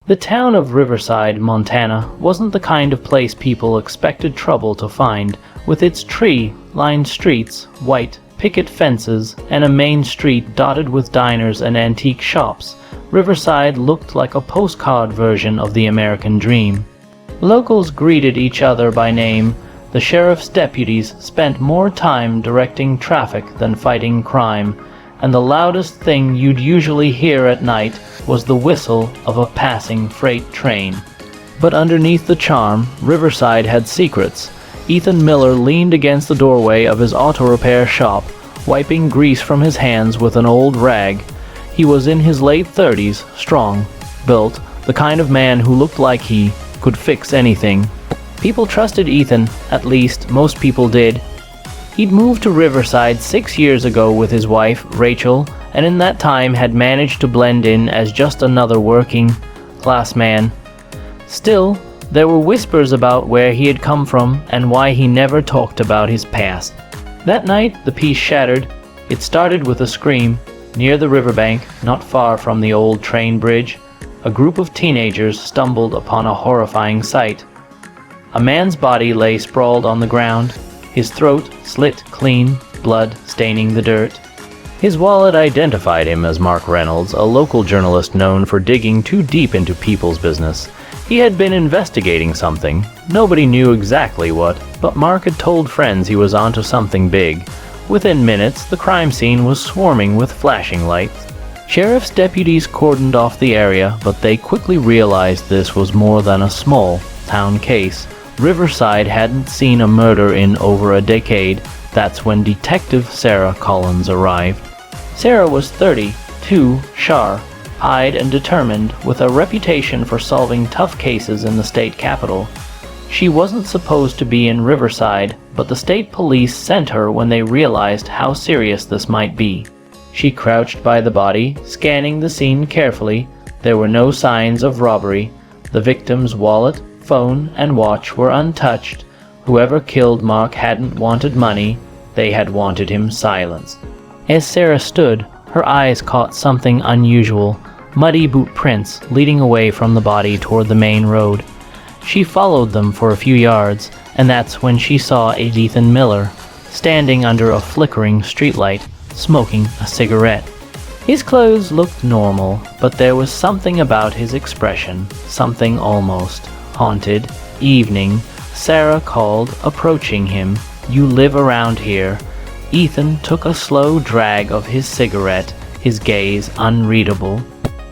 The town of Riverside, Montana, wasn't the kind of place people expected trouble to find, with its tree-lined streets, white picket fences, and a main street dotted with diners and antique shops. Riverside looked like a postcard version of the American dream. Locals greeted each other by name. The sheriff's deputies spent more time directing traffic than fighting crime, and the loudest thing you'd usually hear at night was the whistle of a passing freight train. But underneath the charm, Riverside had secrets. Ethan Miller leaned against the doorway of his auto repair shop, wiping grease from his hands with an old rag. He was in his late 30s, strong, built, the kind of man who looked like he could fix anything. People trusted Ethan, at least most people did. He'd moved to Riverside 6 years ago with his wife, Rachel, and in that time had managed to blend in as just another working-class man. Still, there were whispers about where he had come from and why he never talked about his past. That night, the peace shattered. It started with a scream. Near the riverbank, not far from the old train bridge, a group of teenagers stumbled upon a horrifying sight. A man's body lay sprawled on the ground, his throat slit clean, blood staining the dirt. His wallet identified him as Mark Reynolds, a local journalist known for digging too deep into people's business. He had been investigating something. Nobody knew exactly what, but Mark had told friends he was onto something big. Within minutes, the crime scene was swarming with flashing lights. Sheriff's deputies cordoned off the area, but they quickly realized this was more than a small town case. Riverside hadn't seen a murder in over a decade. That's when Detective Sarah Collins arrived. Sarah was 32, sharp-eyed and determined, with a reputation for solving tough cases in the state capital. She wasn't supposed to be in Riverside, but the state police sent her when they realized how serious this might be. She crouched by the body, scanning the scene carefully. There were no signs of robbery. The victim's wallet, phone, and watch were untouched. Whoever killed Mark hadn't wanted money. They had wanted him silenced. As Sarah stood, her eyes caught something unusual, muddy boot prints leading away from the body toward the main road. She followed them for a few yards, and that's when she saw Ethan Miller, standing under a flickering streetlight, smoking a cigarette. His clothes looked normal, but there was something about his expression, something almost haunted. Evening, Sarah called, approaching him. "You live around here." Ethan took a slow drag of his cigarette, his gaze unreadable.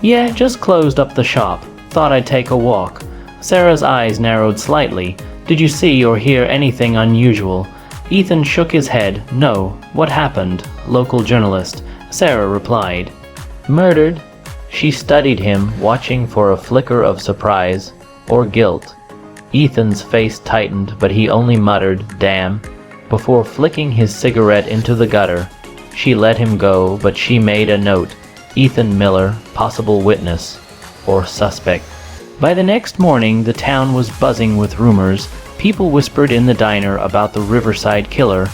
"Yeah, just closed up the shop. Thought I'd take a walk." Sarah's eyes narrowed slightly. "Did you see or hear anything unusual?" Ethan shook his head. "No. What happened?" "Local journalist," Sarah replied. "Murdered?" She studied him, watching for a flicker of surprise or guilt. Ethan's face tightened, but he only muttered, "Damn," before flicking his cigarette into the gutter. She let him go, but she made a note. Ethan Miller, possible witness or suspect. By the next morning, the town was buzzing with rumors. People whispered in the diner about the Riverside killer.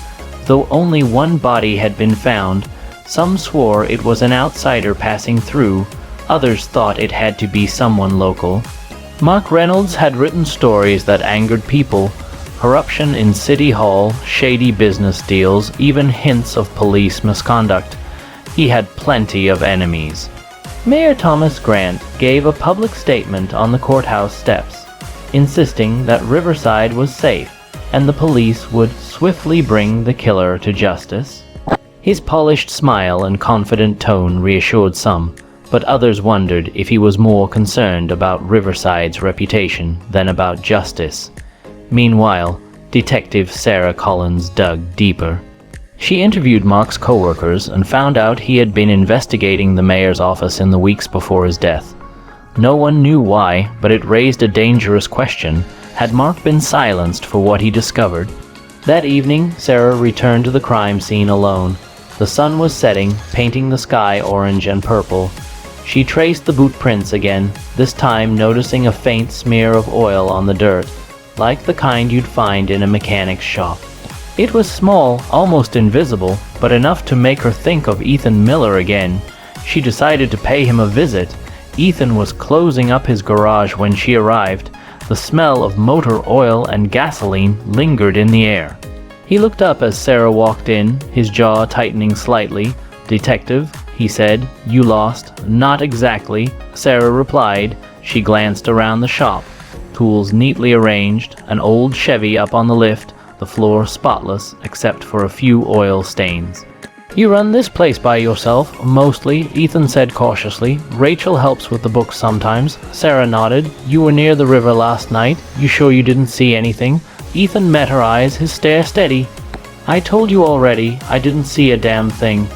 Though only one body had been found, some swore it was an outsider passing through. Others thought it had to be someone local. Mark Reynolds had written stories that angered people. Corruption in City Hall, shady business deals, even hints of police misconduct. He had plenty of enemies. Mayor Thomas Grant gave a public statement on the courthouse steps, insisting that Riverside was safe and the police would swiftly bring the killer to justice. His polished smile and confident tone reassured some, but others wondered if he was more concerned about Riverside's reputation than about justice. Meanwhile, Detective Sarah Collins dug deeper. She interviewed Mark's coworkers and found out he had been investigating the mayor's office in the weeks before his death. No one knew why, but it raised a dangerous question. Had Mark been silenced for what he discovered? That evening, Sarah returned to the crime scene alone. The sun was setting, painting the sky orange and purple. She traced the boot prints again, this time noticing a faint smear of oil on the dirt, like the kind you'd find in a mechanic's shop. It was small, almost invisible, but enough to make her think of Ethan Miller again. She decided to pay him a visit. Ethan was closing up his garage when she arrived. The smell of motor oil and gasoline lingered in the air. He looked up as Sarah walked in, his jaw tightening slightly. "Detective," he said, "you lost." "Not exactly," Sarah replied. She glanced around the shop. Tools neatly arranged, an old Chevy up on the lift, the floor spotless except for a few oil stains. "You run this place by yourself?" "Mostly," Ethan said cautiously. "Rachel helps with the books sometimes." Sarah nodded. "You were near the river last night. You sure you didn't see anything?" Ethan met her eyes, his stare steady. "I told you already, I didn't see a damn thing."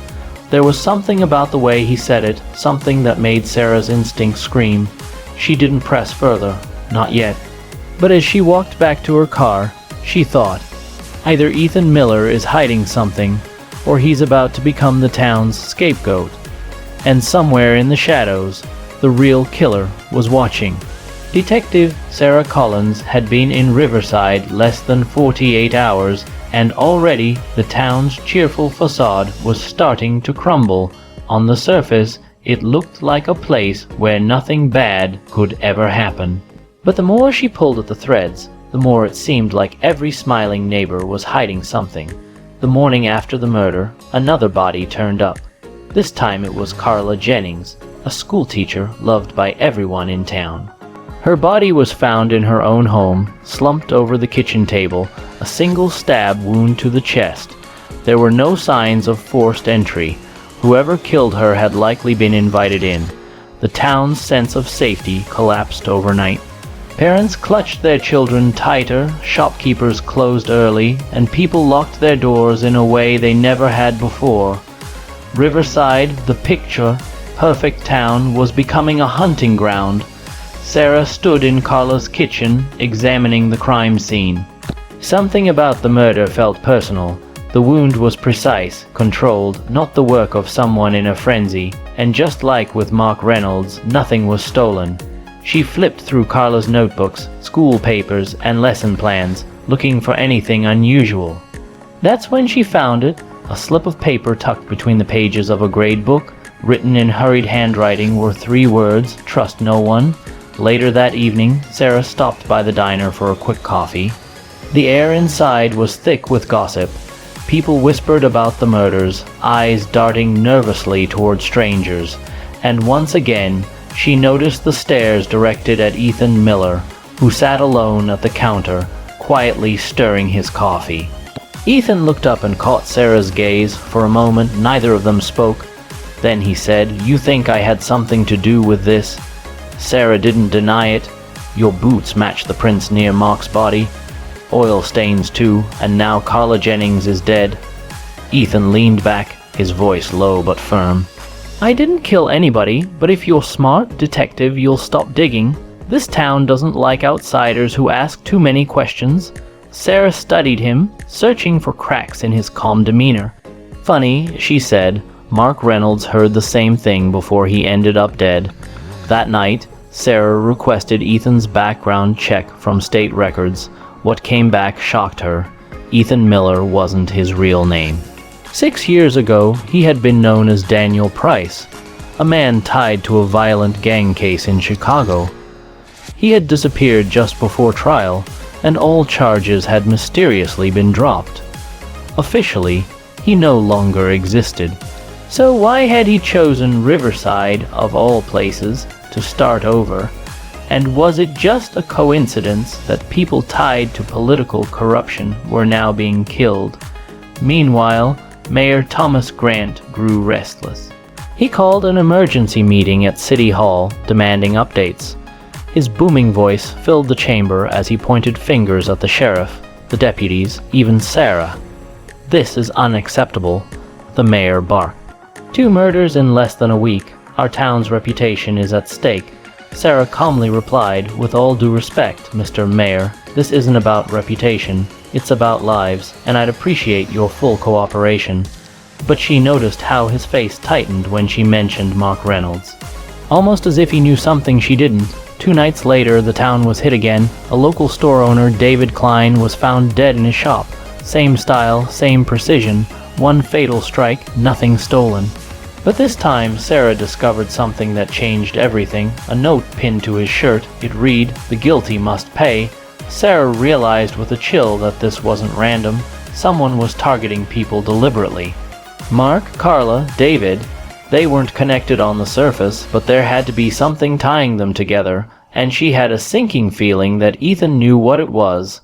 There was something about the way he said it, something that made Sarah's instinct scream. She didn't press further. Not yet. But as she walked back to her car, she thought, either Ethan Miller is hiding something, or he's about to become the town's scapegoat. And somewhere in the shadows, the real killer was watching. Detective Sarah Collins had been in Riverside less than 48 hours, and already the town's cheerful facade was starting to crumble. On the surface, it looked like a place where nothing bad could ever happen. But the more she pulled at the threads, the more it seemed like every smiling neighbor was hiding something. The morning after the murder, another body turned up. This time it was Carla Jennings, a schoolteacher loved by everyone in town. Her body was found in her own home, slumped over the kitchen table, a single stab wound to the chest. There were no signs of forced entry. Whoever killed her had likely been invited in. The town's sense of safety collapsed overnight. Parents clutched their children tighter, shopkeepers closed early, and people locked their doors in a way they never had before. Riverside, the picture-perfect town, was becoming a hunting ground. Sarah stood in Carla's kitchen, examining the crime scene. Something about the murder felt personal. The wound was precise, controlled, not the work of someone in a frenzy, and just like with Mark Reynolds, nothing was stolen. She flipped through Carla's notebooks, school papers, and lesson plans, looking for anything unusual. That's when she found it, a slip of paper tucked between the pages of a grade book. Written in hurried handwriting were 3 words, "Trust no one." Later that evening, Sarah stopped by the diner for a quick coffee. The air inside was thick with gossip. People whispered about the murders, eyes darting nervously toward strangers. And once again, she noticed the stares directed at Ethan Miller, who sat alone at the counter, quietly stirring his coffee. Ethan looked up and caught Sarah's gaze. For a moment, neither of them spoke. Then he said, "You think I had something to do with this?" Sarah didn't deny it. "Your boots match the prints near Mark's body. Oil stains too, and now Carla Jennings is dead." Ethan leaned back, his voice low but firm. "I didn't kill anybody, but if you're smart, detective, you'll stop digging. This town doesn't like outsiders who ask too many questions." Sarah studied him, searching for cracks in his calm demeanor. "Funny," she said, "Mark Reynolds heard the same thing before he ended up dead." That night, Sarah requested Ethan's background check from state records. What came back shocked her. Ethan Miller wasn't his real name. 6 years ago, he had been known as Daniel Price, a man tied to a violent gang case in Chicago. He had disappeared just before trial, and all charges had mysteriously been dropped. Officially, he no longer existed. So why had he chosen Riverside, of all places, to start over? And was it just a coincidence that people tied to political corruption were now being killed? Meanwhile, Mayor Thomas Grant grew restless. He called an emergency meeting at City Hall, demanding updates. His booming voice filled the chamber as he pointed fingers at the sheriff, the deputies, even Sarah. "This is unacceptable," the mayor barked. "2 murders in less than a week. Our town's reputation is at stake." Sarah calmly replied, "With all due respect, Mr. Mayor, this isn't about reputation. It's about lives, and I'd appreciate your full cooperation." But she noticed how his face tightened when she mentioned Mark Reynolds. Almost as if he knew something she didn't. 2 nights later, the town was hit again. A local store owner, David Klein, was found dead in his shop. Same style, same precision. 1 fatal strike, nothing stolen. But this time, Sarah discovered something that changed everything. A note pinned to his shirt. It read, "The guilty must pay." Sarah realized with a chill that this wasn't random. Someone was targeting people deliberately. Mark, Carla, David, they weren't connected on the surface, but there had to be something tying them together, and she had a sinking feeling that Ethan knew what it was.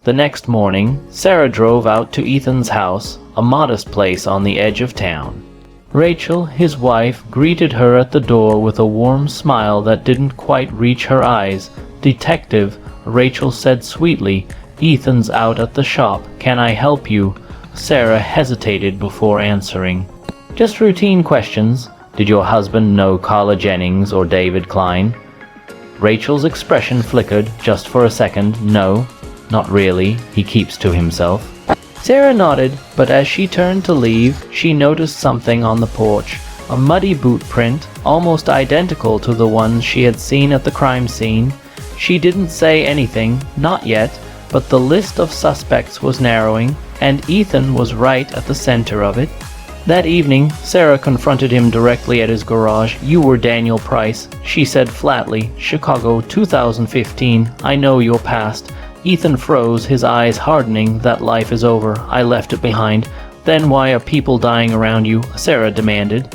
The next morning, Sarah drove out to Ethan's house, a modest place on the edge of town. Rachel, his wife, greeted her at the door with a warm smile that didn't quite reach her eyes. "Detective," Rachel said sweetly, "Ethan's out at the shop. Can I help you?" Sarah hesitated before answering. "Just routine questions. Did your husband know Carla Jennings or David Klein?" Rachel's expression flickered just for a second. "No, not really. He keeps to himself." Sarah nodded, but as she turned to leave, she noticed something on the porch. A muddy boot print, almost identical to the ones she had seen at the crime scene. She didn't say anything, not yet, but the list of suspects was narrowing, and Ethan was right at the center of it. That evening, Sarah confronted him directly at his garage. "You were Daniel Price," she said flatly. "Chicago, 2015. I know your past." Ethan froze, his eyes hardening. "That life is over. I left it behind." "Then why are people dying around you?" Sarah demanded.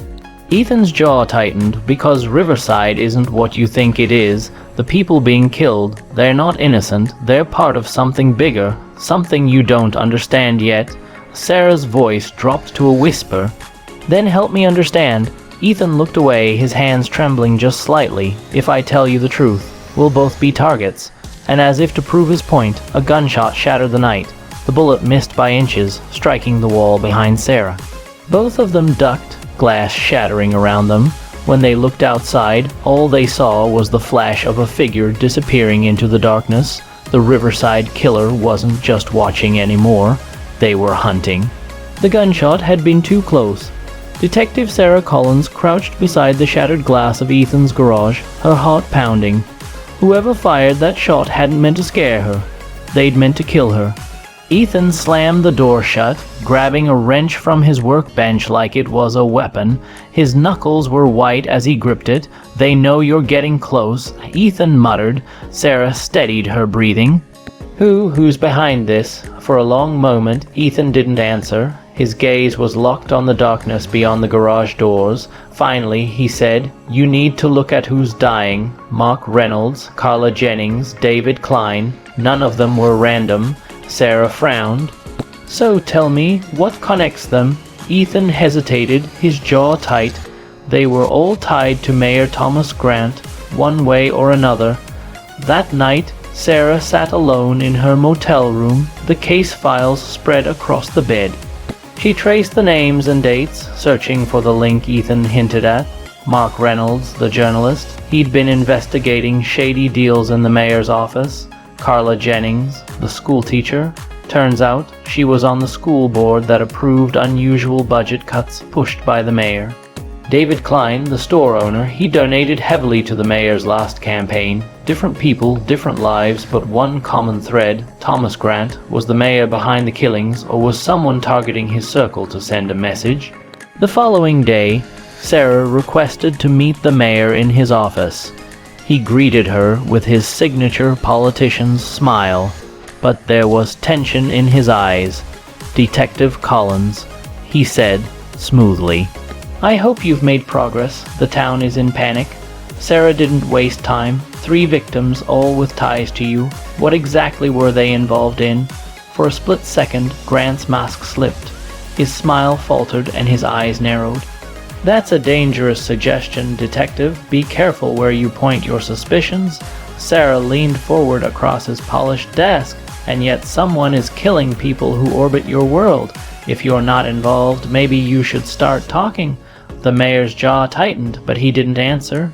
Ethan's jaw tightened. "Because Riverside isn't what you think it is. The people being killed, they're not innocent. They're part of something bigger, something you don't understand yet." Sarah's voice dropped to a whisper. "Then help me understand." Ethan looked away, his hands trembling just slightly. "If I tell you the truth, we'll both be targets." And as if to prove his point, a gunshot shattered the night. The bullet missed by inches, striking the wall behind Sarah. Both of them ducked, glass shattering around them. When they looked outside, all they saw was the flash of a figure disappearing into the darkness. The Riverside killer wasn't just watching anymore. They were hunting. The gunshot had been too close. Detective Sarah Collins crouched beside the shattered glass of Ethan's garage, her heart pounding. Whoever fired that shot hadn't meant to scare her. They'd meant to kill her. Ethan slammed the door shut, grabbing a wrench from his workbench like it was a weapon. His knuckles were white as he gripped it. "They know you're getting close," Ethan muttered. Sarah steadied her breathing. Who's behind this?" For a long moment, Ethan didn't answer. His gaze was locked on the darkness beyond the garage doors. Finally, he said, "You need to look at who's dying. Mark Reynolds, Carla Jennings, David Klein. None of them were random." Sarah frowned. "So tell me, what connects them?" Ethan hesitated, his jaw tight. "They were all tied to Mayor Thomas Grant, one way or another." That night, Sarah sat alone in her motel room, the case files spread across the bed. She traced the names and dates, searching for the link Ethan hinted at. Mark Reynolds, the journalist, he'd been investigating shady deals in the mayor's office. Carla Jennings, the school teacher. Turns out, she was on the school board that approved unusual budget cuts pushed by the mayor. David Klein, the store owner, he donated heavily to the mayor's last campaign. Different people, different lives, but one common thread. Thomas Grant. Was the mayor behind the killings, or was someone targeting his circle to send a message? The following day, Sarah requested to meet the mayor in his office. He greeted her with his signature politician's smile, but there was tension in his eyes. "Detective Collins," he said smoothly. "I hope you've made progress. The town is in panic." Sarah didn't waste time. 3 victims, all with ties to you. What exactly were they involved in? For a split second, Grant's mask slipped. His smile faltered and his eyes narrowed. "That's a dangerous suggestion, Detective. Be careful where you point your suspicions." Sarah leaned forward across his polished desk. "And yet someone is killing people who orbit your world. If you're not involved, maybe you should start talking." The mayor's jaw tightened, but he didn't answer.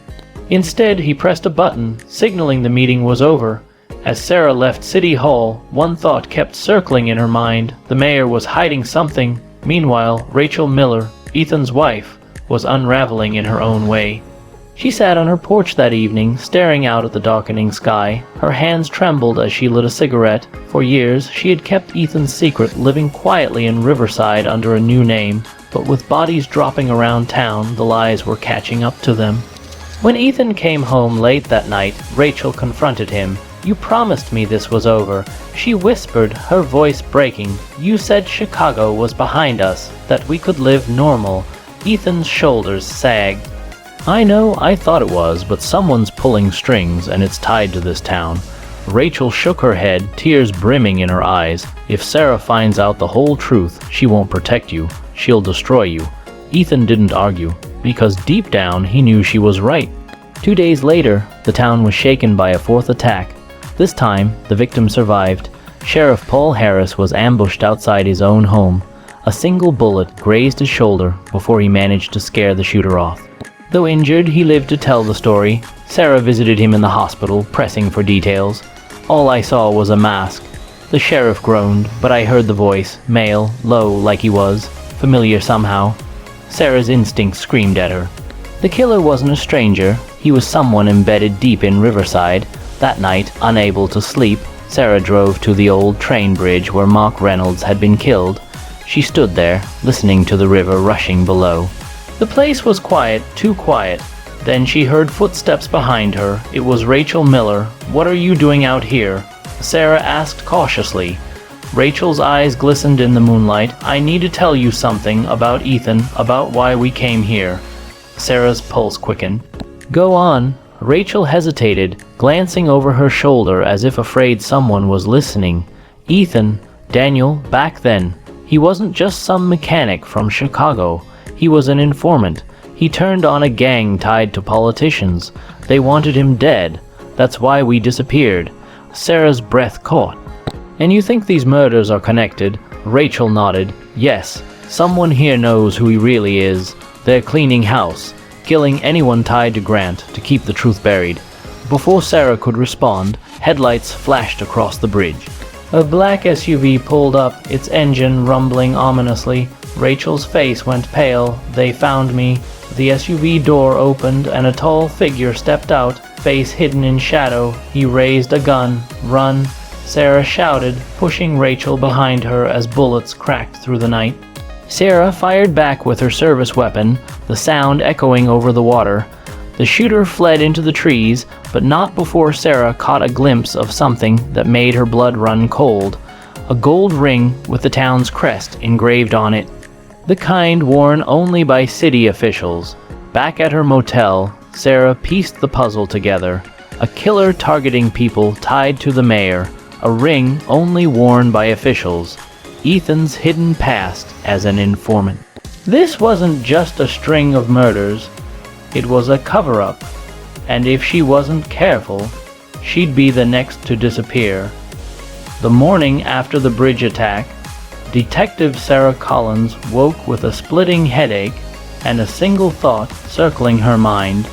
Instead, he pressed a button, signaling the meeting was over. As Sarah left City Hall, one thought kept circling in her mind. The mayor was hiding something. Meanwhile, Rachel Miller, Ethan's wife, was unraveling in her own way. She sat on her porch that evening, staring out at the darkening sky. Her hands trembled as she lit a cigarette. For years, she had kept Ethan's secret, living quietly in Riverside under a new name. but with bodies dropping around town, the lies were catching up to them. When Ethan came home late that night, Rachel confronted him. "You promised me this was over," she whispered, her voice breaking. "You said Chicago was behind us, that we could live normal." Ethan's shoulders sagged. "I know, I thought it was, but someone's pulling strings, and it's tied to this town." Rachel shook her head, tears brimming in her eyes. "If Sarah finds out the whole truth, she won't protect you. She'll destroy you." Ethan didn't argue, because deep down he knew she was right. 2 days later, the town was shaken by a fourth attack. This time, the victim survived. Sheriff Paul Harris was ambushed outside his own home. A single bullet grazed his shoulder before he managed to scare the shooter off. Though injured, he lived to tell the story. Sarah visited him in the hospital, pressing for details. "All I saw was a mask." The sheriff groaned, but I heard the voice, male, low like he was, familiar somehow. Sarah's instinct screamed at her. The killer wasn't a stranger. He was someone embedded deep in Riverside. That night, unable to sleep, Sarah drove to the old train bridge where Mark Reynolds had been killed. She stood there, listening to the river rushing below. The place was quiet, too quiet. Then she heard footsteps behind her. It was Rachel Miller. "What are you doing out here?" Sarah asked cautiously. Rachel's eyes glistened in the moonlight. "I need to tell you something about Ethan, about why we came here." Sarah's pulse quickened. "Go on." Rachel hesitated, glancing over her shoulder as if afraid someone was listening. "Ethan, Daniel, back then, he wasn't just some mechanic from Chicago. He was an informant. He turned on a gang tied to politicians. They wanted him dead. That's why we disappeared." Sarah's breath caught. "And you think these murders are connected?" Rachel nodded. "Yes, someone here knows who he really is. They're cleaning house, killing anyone tied to Grant to keep the truth buried." Before Sarah could respond, headlights flashed across the bridge. A black SUV pulled up, its engine rumbling ominously. Rachel's face went pale. "They found me." The SUV door opened and a tall figure stepped out, face hidden in shadow. He raised a gun. "Run!" Sarah shouted, pushing Rachel behind her as bullets cracked through the night. Sarah fired back with her service weapon, the sound echoing over the water. The shooter fled into the trees, but not before Sarah caught a glimpse of something that made her blood run cold. A gold ring with the town's crest engraved on it. The kind worn only by city officials. Back at her motel, Sarah pieced the puzzle together. A killer targeting people tied to the mayor. A ring only worn by officials. Ethan's hidden past as an informant. This wasn't just a string of murders. It was a cover-up. And if she wasn't careful, she'd be the next to disappear. The morning after the bridge attack, Detective Sarah Collins woke with a splitting headache and a single thought circling her mind.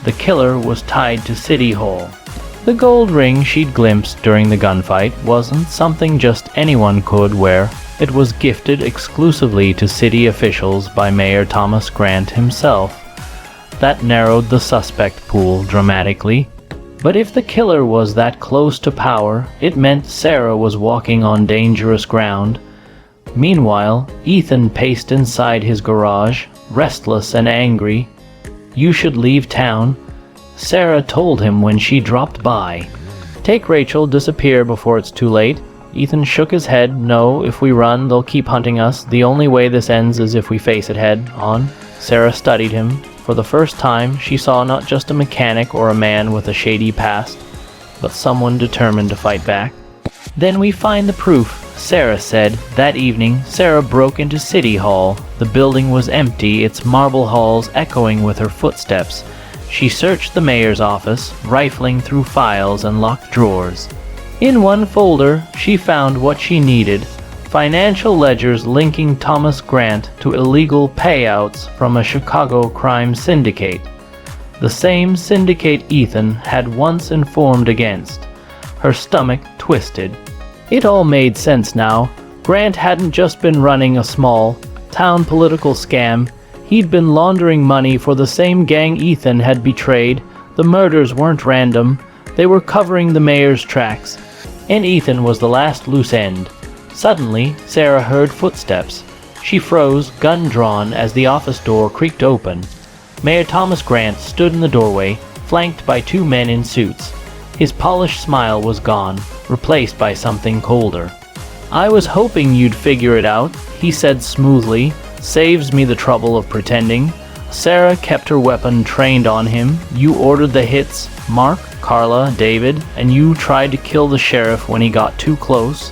The killer was tied to City Hall. The gold ring she'd glimpsed during the gunfight wasn't something just anyone could wear. It was gifted exclusively to city officials by Mayor Thomas Grant himself. That narrowed the suspect pool dramatically. But if the killer was that close to power, it meant Sarah was walking on dangerous ground. Meanwhile, Ethan paced inside his garage, restless and angry. "You should leave town," Sarah told him when she dropped by. "Take Rachel, disappear before it's too late." Ethan shook his head. "No, if we run, they'll keep hunting us. The only way this ends is if we face it head on." Sarah studied him. For the first time, she saw not just a mechanic or a man with a shady past, but someone determined to fight back. "Then we find the proof," Sarah said. That evening, Sarah broke into City Hall. The building was empty, its marble halls echoing with her footsteps. She searched the mayor's office, rifling through files and locked drawers. In one folder, she found what she needed: financial ledgers linking Thomas Grant to illegal payouts from a Chicago crime syndicate. The same syndicate Ethan had once informed against. Her stomach twisted. It all made sense now. Grant hadn't just been running a small, town political scam. He'd been laundering money for the same gang Ethan had betrayed. The murders weren't random. They were covering the mayor's tracks. And Ethan was the last loose end. Suddenly, Sarah heard footsteps. She froze, gun drawn, as the office door creaked open. Mayor Thomas Grant stood in the doorway, flanked by two men in suits. His polished smile was gone, replaced by something colder. "I was hoping you'd figure it out," he said smoothly. "Saves me the trouble of pretending. Sarah kept her weapon trained on him. You ordered the hits, Mark, Carla, David, and you tried to kill the sheriff when he got too close."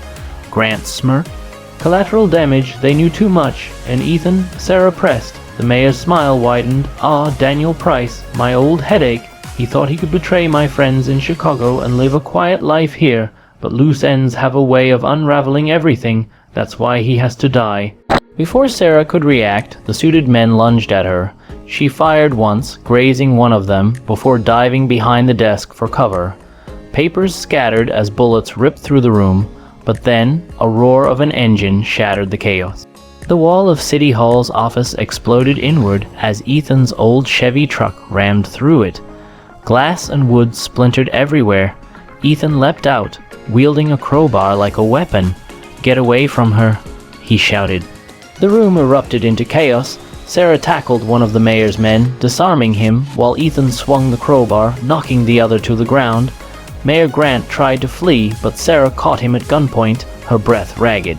Grant smirked. "Collateral damage, they knew too much. And Ethan?" Sarah pressed. The mayor's smile widened. "Ah, Daniel Price, my old headache. He thought he could betray my friends in Chicago and live a quiet life here, but loose ends have a way of unraveling everything. That's why he has to die." Before Sarah could react, the suited men lunged at her. She fired once, grazing one of them, before diving behind the desk for cover. Papers scattered as bullets ripped through the room, but then a roar of an engine shattered the chaos. The wall of City Hall's office exploded inward as Ethan's old Chevy truck rammed through it. Glass and wood splintered everywhere. Ethan leapt out, wielding a crowbar like a weapon. "Get away from her," he shouted. The room erupted into chaos. Sarah tackled one of the mayor's men, disarming him, while Ethan swung the crowbar, knocking the other to the ground. Mayor Grant tried to flee, but Sarah caught him at gunpoint, her breath ragged.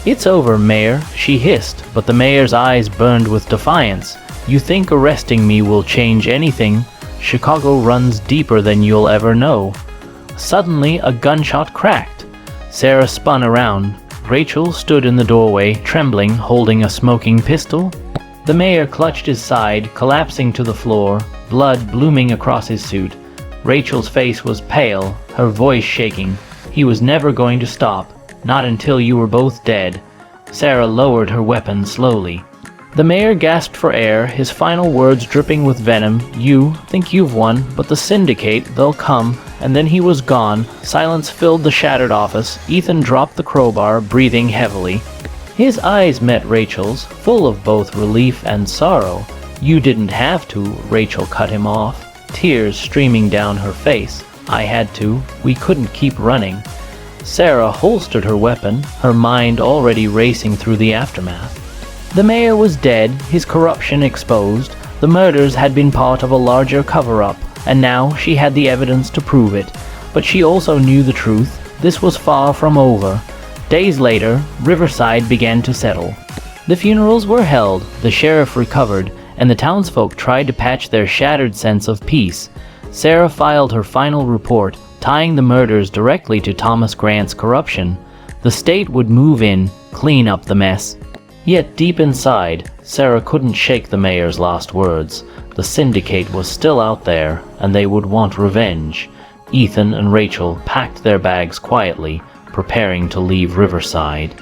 "It's over, Mayor," she hissed, but the mayor's eyes burned with defiance. "You think arresting me will change anything? Chicago runs deeper than you'll ever know." Suddenly, a gunshot cracked. Sarah spun around. Rachel stood in the doorway, trembling, holding a smoking pistol. The mayor clutched his side, collapsing to the floor, blood blooming across his suit. Rachel's face was pale, her voice shaking. "He was never going to stop, not until you were both dead." Sarah lowered her weapon slowly. The mayor gasped for air, his final words dripping with venom. "You think you've won, but the syndicate, they'll come." And then he was gone. Silence filled the shattered office. Ethan dropped the crowbar, breathing heavily. His eyes met Rachel's, full of both relief and sorrow. "You didn't have to," Rachel cut him off, tears streaming down her face. "I had to. We couldn't keep running." Sarah holstered her weapon, her mind already racing through the aftermath. The mayor was dead, his corruption exposed. The murders had been part of a larger cover-up, and now she had the evidence to prove it. But she also knew the truth. This was far from over. Days later, Riverside began to settle. The funerals were held, the sheriff recovered, and the townsfolk tried to patch their shattered sense of peace. Sarah filed her final report, tying the murders directly to Thomas Grant's corruption. The state would move in, clean up the mess. Yet deep inside, Sarah couldn't shake the mayor's last words. The syndicate was still out there, and they would want revenge. Ethan and Rachel packed their bags quietly, preparing to leave Riverside.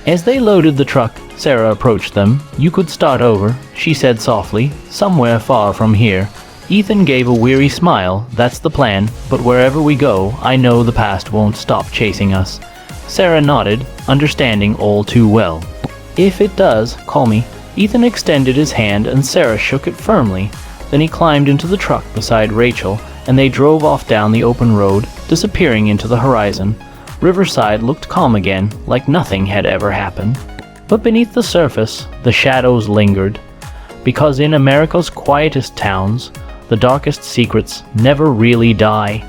As they loaded the truck, Sarah approached them. "You could start over," she said softly, "somewhere far from here." Ethan gave a weary smile. "That's the plan, but wherever we go, I know the past won't stop chasing us." Sarah nodded, understanding all too well. "If it does, call me." Ethan extended his hand and Sarah shook it firmly. Then he climbed into the truck beside Rachel, and they drove off down the open road, disappearing into the horizon. Riverside looked calm again, like nothing had ever happened. But beneath the surface, the shadows lingered. Because in America's quietest towns, the darkest secrets never really die.